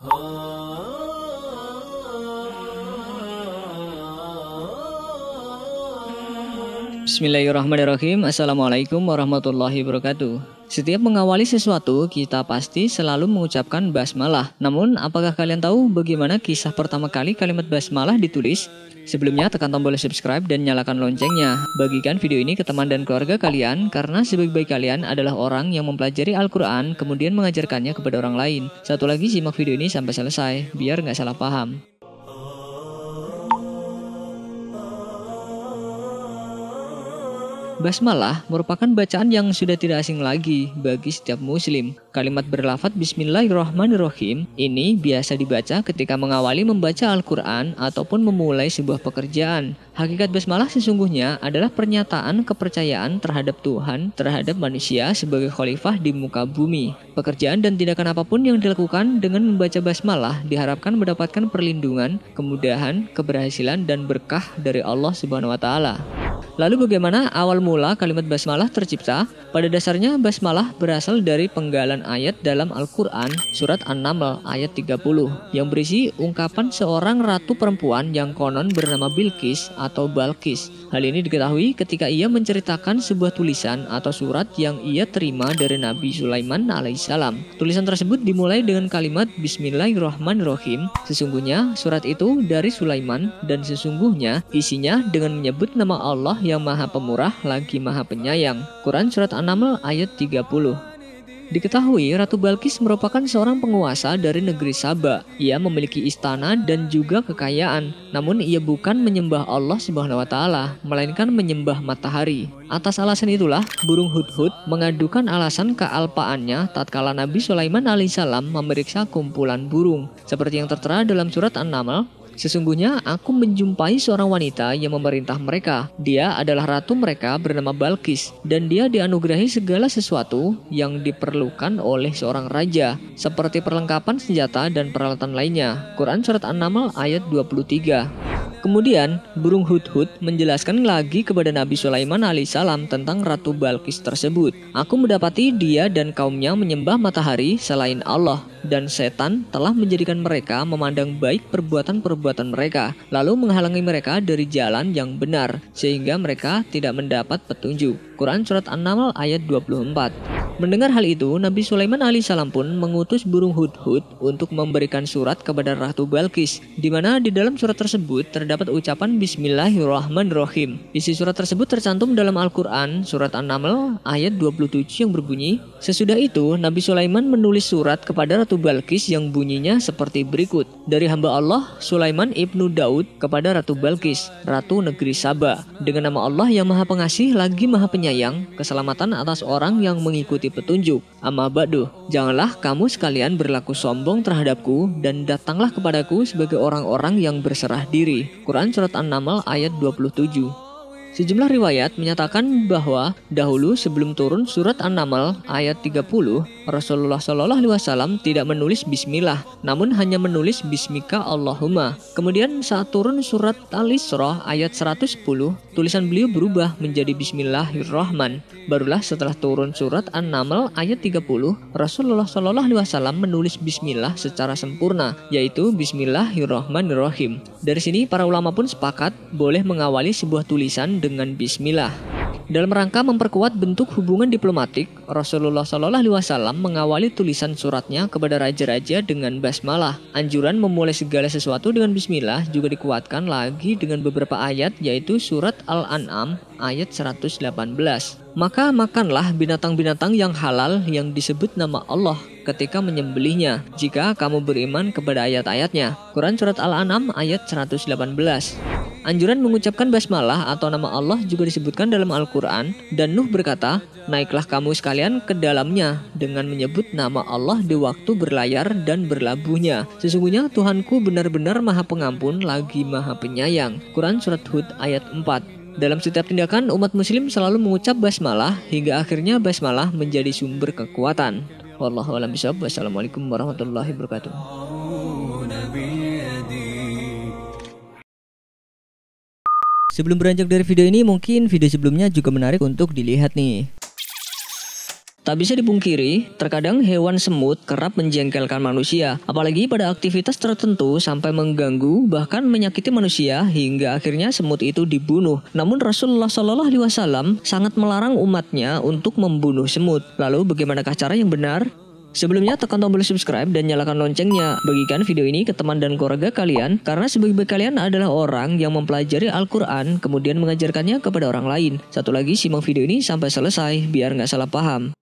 Bismillahirrahmanirrahim. Assalamualaikum warahmatullahi wabarakatuh. Setiap mengawali sesuatu, kita pasti selalu mengucapkan basmalah. Namun, apakah kalian tahu bagaimana kisah pertama kali kalimat basmalah ditulis? Sebelumnya, tekan tombol subscribe dan nyalakan loncengnya. Bagikan video ini ke teman dan keluarga kalian, karena sebaik-baik kalian adalah orang yang mempelajari Al-Quran, kemudian mengajarkannya kepada orang lain. Satu lagi, simak video ini sampai selesai, biar nggak salah paham. Basmalah merupakan bacaan yang sudah tidak asing lagi bagi setiap muslim. Kalimat berlafadz Bismillahirrahmanirrahim ini biasa dibaca ketika mengawali membaca Al-Quran ataupun memulai sebuah pekerjaan. Hakikat basmalah sesungguhnya adalah pernyataan kepercayaan terhadap Tuhan, terhadap manusia sebagai khalifah di muka bumi. Pekerjaan dan tindakan apapun yang dilakukan dengan membaca basmalah diharapkan mendapatkan perlindungan, kemudahan, keberhasilan, dan berkah dari Allah Subhanahu wa Ta'ala. Lalu bagaimana awal mula kalimat basmalah tercipta? Pada dasarnya basmalah berasal dari penggalan ayat dalam Al-Quran surat An-Naml ayat 30 yang berisi ungkapan seorang ratu perempuan yang konon bernama Bilqis atau Balqis. Hal ini diketahui ketika ia menceritakan sebuah tulisan atau surat yang ia terima dari Nabi Sulaiman alaihissalam. Tulisan tersebut dimulai dengan kalimat Bismillahirrahmanirrahim. Sesungguhnya surat itu dari Sulaiman dan sesungguhnya isinya dengan menyebut nama Allah yang Maha Pemurah lagi Maha Penyayang. Quran Surat An-Naml ayat 30. Diketahui Ratu Balqis merupakan seorang penguasa dari negeri Saba. Ia memiliki istana dan juga kekayaan. Namun ia bukan menyembah Allah Subhanahu wa Ta'ala, melainkan menyembah matahari. Atas alasan itulah burung hudhud mengadukan alasan kealpaannya tatkala Nabi Sulaiman alaihissalam memeriksa kumpulan burung. Seperti yang tertera dalam surat An-Naml, sesungguhnya aku menjumpai seorang wanita yang memerintah mereka. Dia adalah ratu mereka bernama Balqis, dan dia dianugerahi segala sesuatu yang diperlukan oleh seorang raja, seperti perlengkapan senjata dan peralatan lainnya. Quran Surat An-Naml ayat 23. Kemudian, burung hudhud menjelaskan lagi kepada Nabi Sulaiman alaihissalam tentang Ratu Balqis tersebut. Aku mendapati dia dan kaumnya menyembah matahari selain Allah, dan setan telah menjadikan mereka memandang baik perbuatan-perbuatan mereka, lalu menghalangi mereka dari jalan yang benar, sehingga mereka tidak mendapat petunjuk. Quran Surat An-Naml ayat 24. Mendengar hal itu, Nabi Sulaiman alaihissalam pun mengutus burung hudhud untuk memberikan surat kepada Ratu Balqis, di mana di dalam surat tersebut terdapat ucapan Bismillahirrahmanirrahim. Isi surat tersebut tercantum dalam Al-Quran Surat An-Naml ayat 27 yang berbunyi, sesudah itu Nabi Sulaiman menulis surat kepada Ratu Balqis yang bunyinya seperti berikut. Dari hamba Allah Sulaiman ibnu Daud kepada Ratu Balqis, Ratu Negeri Saba, dengan nama Allah yang Maha Pengasih lagi Maha Penyayang, keselamatan atas orang yang mengikuti petunjuk. Amma ba'du, janganlah kamu sekalian berlaku sombong terhadapku dan datanglah kepadaku sebagai orang-orang yang berserah diri. Quran Surat An-Naml ayat 27. Sejumlah riwayat menyatakan bahwa dahulu sebelum turun surat An-Naml ayat 30, Rasulullah SAW tidak menulis bismillah, namun hanya menulis bismika Allahumma. Kemudian saat turun surat Al-Isra ayat 110, tulisan beliau berubah menjadi bismillahirrahman. Barulah setelah turun surat An-Naml ayat 30, Rasulullah SAW menulis bismillah secara sempurna, yaitu bismillahirrahmanirrahim. Dari sini para ulama pun sepakat boleh mengawali sebuah tulisan dengan bismillah. Dalam rangka memperkuat bentuk hubungan diplomatik, Rasulullah SAW mengawali tulisan suratnya kepada raja-raja dengan basmalah. Anjuran memulai segala sesuatu dengan bismillah juga dikuatkan lagi dengan beberapa ayat, yaitu surat Al-An'am ayat 118. Maka makanlah binatang-binatang yang halal yang disebut nama Allah ketika menyembelihnya, jika kamu beriman kepada ayat-ayatnya. Quran Surat Al-An'am ayat 118. Anjuran mengucapkan basmalah atau nama Allah juga disebutkan dalam Al-Quran, dan Nuh berkata, naiklah kamu sekalian ke dalamnya dengan menyebut nama Allah di waktu berlayar dan berlabuhnya. Sesungguhnya Tuhanku benar-benar Maha Pengampun lagi Maha Penyayang. Quran Surat Hud ayat 4. Dalam setiap tindakan, umat muslim selalu mengucap basmalah hingga akhirnya basmalah menjadi sumber kekuatan. Wallahu a'lam bishawab. Wassalamualaikum warahmatullahi wabarakatuh. Sebelum beranjak dari video ini, mungkin video sebelumnya juga menarik untuk dilihat nih. Tak bisa dipungkiri, terkadang hewan semut kerap menjengkelkan manusia, apalagi pada aktivitas tertentu sampai mengganggu bahkan menyakiti manusia hingga akhirnya semut itu dibunuh. Namun Rasulullah SAW sangat melarang umatnya untuk membunuh semut. Lalu bagaimanakah cara yang benar? Sebelumnya tekan tombol subscribe dan nyalakan loncengnya. Bagikan video ini ke teman dan keluarga kalian karena sebagian kalian adalah orang yang mempelajari Al-Quran kemudian mengajarkannya kepada orang lain. Satu lagi, simak video ini sampai selesai biar nggak salah paham.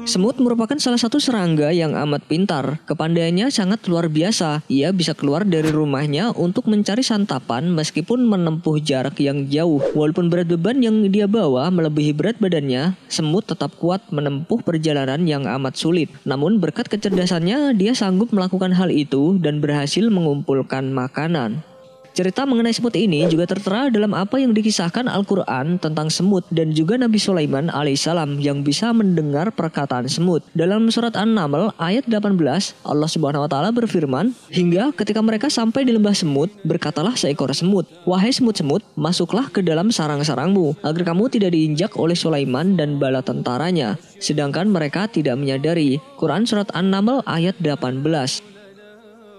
Semut merupakan salah satu serangga yang amat pintar. Kepandaiannya sangat luar biasa. Ia bisa keluar dari rumahnya untuk mencari santapan meskipun menempuh jarak yang jauh. Walaupun berat beban yang dia bawa melebihi berat badannya, semut tetap kuat menempuh perjalanan yang amat sulit. Namun berkat kecerdasannya, dia sanggup melakukan hal itu dan berhasil mengumpulkan makanan. Cerita mengenai semut ini juga tertera dalam apa yang dikisahkan Al-Quran tentang semut dan juga Nabi Sulaiman alaihissalam yang bisa mendengar perkataan semut. Dalam surat An-Naml ayat 18, Allah Subhanahu wa taala berfirman, "Hingga ketika mereka sampai di lembah semut, berkatalah seekor semut, 'Wahai semut-semut, masuklah ke dalam sarang-sarangmu, agar kamu tidak diinjak oleh Sulaiman dan bala tentaranya.' Sedangkan mereka tidak menyadari." Quran surat An-Naml ayat 18.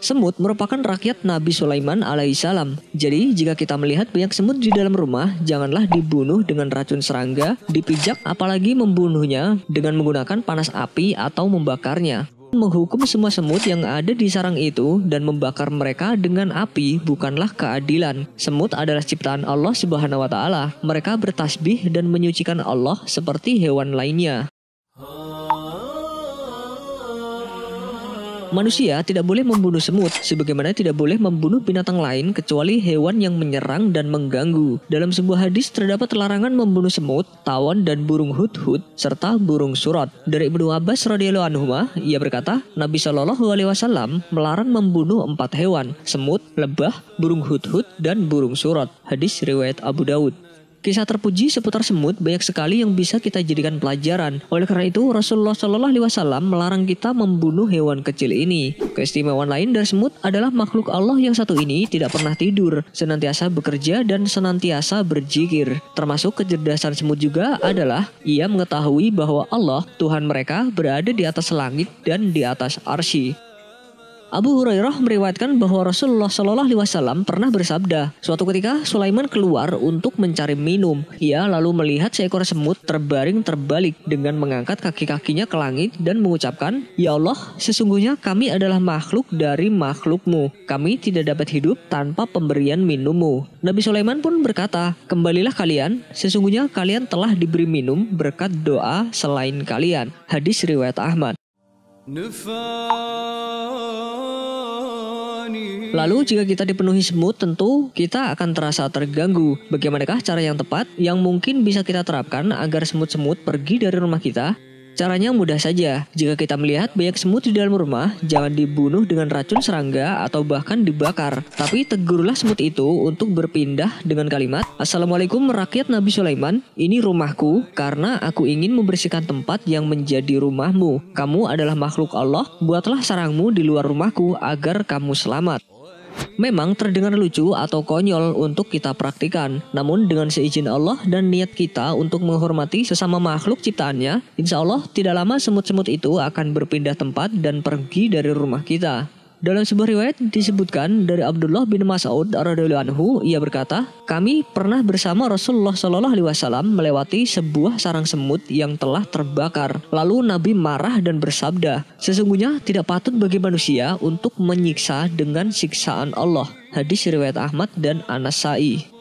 Semut merupakan rakyat Nabi Sulaiman alaihissalam. Jadi jika kita melihat banyak semut di dalam rumah, janganlah dibunuh dengan racun serangga, dipijak apalagi membunuhnya dengan menggunakan panas api atau membakarnya. Menghukum semua semut yang ada di sarang itu dan membakar mereka dengan api bukanlah keadilan. Semut adalah ciptaan Allah Subhanahu wa taala. Mereka bertasbih dan menyucikan Allah seperti hewan lainnya. Manusia tidak boleh membunuh semut, sebagaimana tidak boleh membunuh binatang lain kecuali hewan yang menyerang dan mengganggu. Dalam sebuah hadis terdapat larangan membunuh semut, tawon dan burung hudhud serta burung surat. Dari Ibnu Abbas radhiyallahu anhuma, ia berkata, Nabi Shallallahu alaihi wasallam melarang membunuh 4 hewan: semut, lebah, burung hudhud dan burung surat. Hadis riwayat Abu Daud. Kisah terpuji seputar semut banyak sekali yang bisa kita jadikan pelajaran. Oleh karena itu, Rasulullah SAW melarang kita membunuh hewan kecil ini. Keistimewaan lain dari semut adalah makhluk Allah yang satu ini tidak pernah tidur, senantiasa bekerja dan senantiasa berzikir. Termasuk kecerdasan semut juga adalah ia mengetahui bahwa Allah, Tuhan mereka, berada di atas langit dan di atas arsy. Abu Hurairah meriwayatkan bahwa Rasulullah SAW pernah bersabda, suatu ketika Sulaiman keluar untuk mencari minum. Ia lalu melihat seekor semut terbaring terbalik dengan mengangkat kaki-kakinya ke langit dan mengucapkan, "Ya Allah, sesungguhnya kami adalah makhluk dari makhlukmu. Kami tidak dapat hidup tanpa pemberian minummu." Nabi Sulaiman pun berkata, "Kembalilah kalian, sesungguhnya kalian telah diberi minum berkat doa selain kalian." Hadis riwayat Ahmad. Lalu jika kita dipenuhi semut, tentu kita akan terasa terganggu. Bagaimanakah cara yang tepat yang mungkin bisa kita terapkan agar semut-semut pergi dari rumah kita? Caranya mudah saja. Jika kita melihat banyak semut di dalam rumah, jangan dibunuh dengan racun serangga atau bahkan dibakar. Tapi tegurlah semut itu untuk berpindah dengan kalimat, "Assalamualaikum rakyat Nabi Sulaiman, ini rumahku karena aku ingin membersihkan tempat yang menjadi rumahmu. Kamu adalah makhluk Allah, buatlah sarangmu di luar rumahku agar kamu selamat." Memang terdengar lucu atau konyol untuk kita praktikan, namun dengan seizin Allah dan niat kita untuk menghormati sesama makhluk ciptaannya, insya Allah tidak lama semut-semut itu akan berpindah tempat dan pergi dari rumah kita. Dalam sebuah riwayat disebutkan dari Abdullah bin Mas'ud radhiyallahu anhu, ia berkata, "Kami pernah bersama Rasulullah SAW melewati sebuah sarang semut yang telah terbakar. Lalu Nabi marah dan bersabda, 'Sesungguhnya tidak patut bagi manusia untuk menyiksa dengan siksaan Allah.'" Hadis riwayat Ahmad dan An-Nasa'i.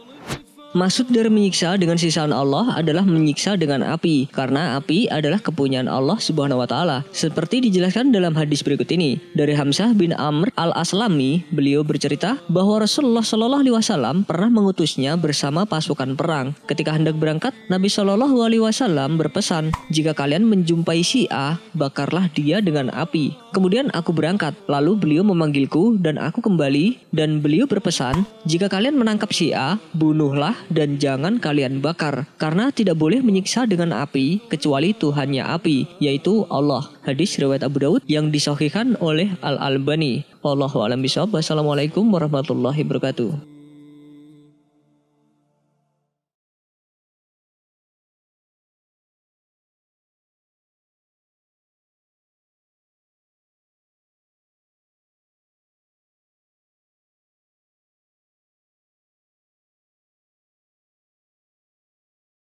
Maksud dari menyiksa dengan siksaan Allah adalah menyiksa dengan api, karena api adalah kepunyaan Allah Subhanahu wa taala. Seperti dijelaskan dalam hadis berikut ini. Dari Hamzah bin Amr al-Aslami, beliau bercerita bahwa Rasulullah SAW pernah mengutusnya bersama pasukan perang. Ketika hendak berangkat, Nabi SAW berpesan, "Jika kalian menjumpai si A, bakarlah dia dengan api." Kemudian aku berangkat, lalu beliau memanggilku dan aku kembali, dan beliau berpesan, "Jika kalian menangkap si A, bunuhlah dan jangan kalian bakar, karena tidak boleh menyiksa dengan api kecuali Tuhannya api, yaitu Allah." Hadis riwayat Abu Daud yang disahihkan oleh Al-Albani. Wallahu a'lam bishawab. Wassalamualaikum warahmatullahi wabarakatuh.